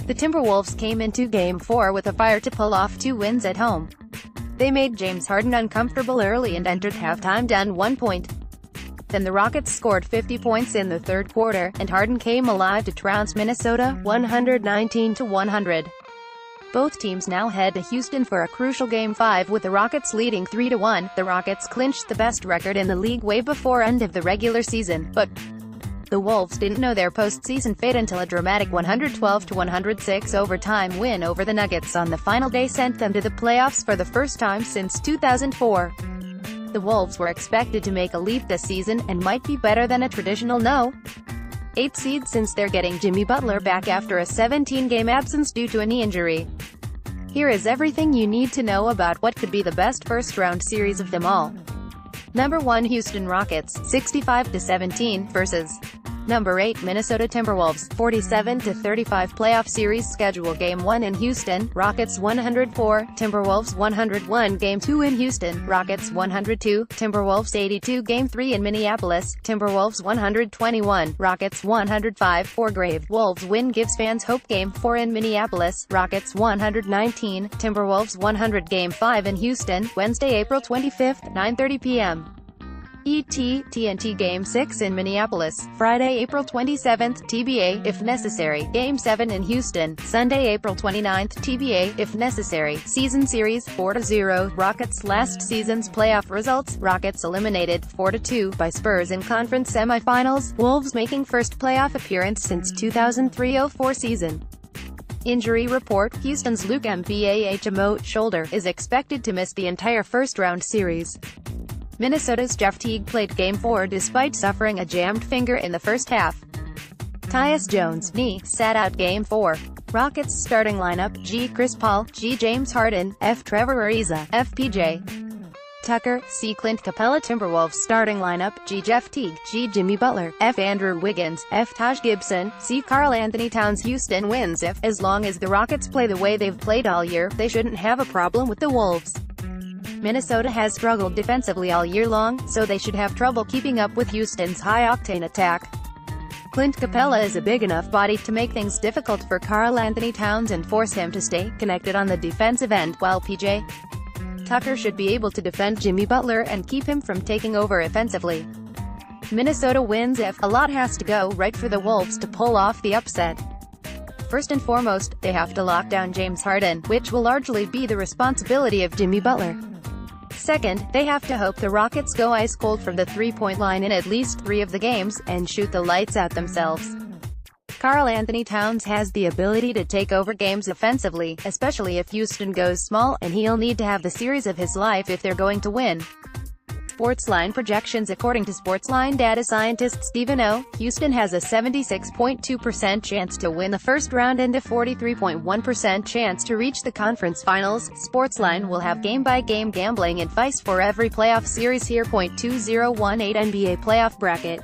The Timberwolves came into Game 4 with a fire to pull off 2 wins at home. They made James Harden uncomfortable early and entered halftime down 1 point. Then the Rockets scored 50 points in the third quarter, and Harden came alive to trounce Minnesota, 119-100. Both teams now head to Houston for a crucial Game 5 with the Rockets leading 3-1. The Rockets clinched the best record in the league way before end of the regular season, but the Wolves didn't know their postseason fate until a dramatic 112-106 overtime win over the Nuggets on the final day sent them to the playoffs for the first time since 2004. The Wolves were expected to make a leap this season, and might be better than a traditional no. 8 seed since they're getting Jimmy Butler back after a 17-game absence due to a knee injury. Here is everything you need to know about what could be the best first-round series of them all. Number 1 Houston Rockets, 65-17, vs. Number 8 Minnesota Timberwolves, 47-35 playoff series schedule. Game 1 in Houston, Rockets 104, Timberwolves 101. Game 2 in Houston, Rockets 102, Timberwolves 82. Game 3 in Minneapolis, Timberwolves 121, Rockets 105. Four-grave Wolves win gives fans hope. Game 4 in Minneapolis, Rockets 119, Timberwolves 100. Game 5 in Houston, Wednesday, April 25th, 9:30 p.m. TNT. Game 6 in Minneapolis, Friday, April 27th, TBA, if necessary. Game 7 in Houston, Sunday, April 29th, TBA, if necessary. Season series, 4-0. Rockets last season's playoff results, Rockets eliminated, 4-2, by Spurs in conference semifinals, Wolves making first playoff appearance since 2003-04 season. Injury report: Houston's Luke Mbahamo shoulder is expected to miss the entire first-round series. Minnesota's Jeff Teague played Game 4 despite suffering a jammed finger in the first half. Tyus Jones, knee, sat out Game 4. Rockets starting lineup: G. Chris Paul, G. James Harden, F. Trevor Ariza, F. PJ Tucker, C. Clint Capella. Timberwolves starting lineup: G. Jeff Teague, G. Jimmy Butler, F. Andrew Wiggins, F. Taj Gibson, C. Karl Anthony Towns. Houston wins if, as long as the Rockets play the way they've played all year, they shouldn't have a problem with the Wolves. Minnesota has struggled defensively all year long, so they should have trouble keeping up with Houston's high-octane attack. Clint Capella is a big enough body to make things difficult for Karl Anthony Towns and force him to stay connected on the defensive end, while PJ Tucker should be able to defend Jimmy Butler and keep him from taking over offensively. Minnesota wins if, a lot has to go right for the Wolves to pull off the upset. First and foremost, they have to lock down James Harden, which will largely be the responsibility of Jimmy Butler. Second, they have to hope the Rockets go ice cold from the three-point line in at least 3 of the games, and shoot the lights out themselves. Karl Anthony Towns has the ability to take over games offensively, especially if Houston goes small, and he'll need to have the series of his life if they're going to win. Sportsline projections: according to Sportsline data scientist Stephen O., Houston has a 76.2% chance to win the first round and a 43.1% chance to reach the conference finals. Sportsline will have game-by-game gambling advice for every playoff series here. .2018 NBA playoff bracket.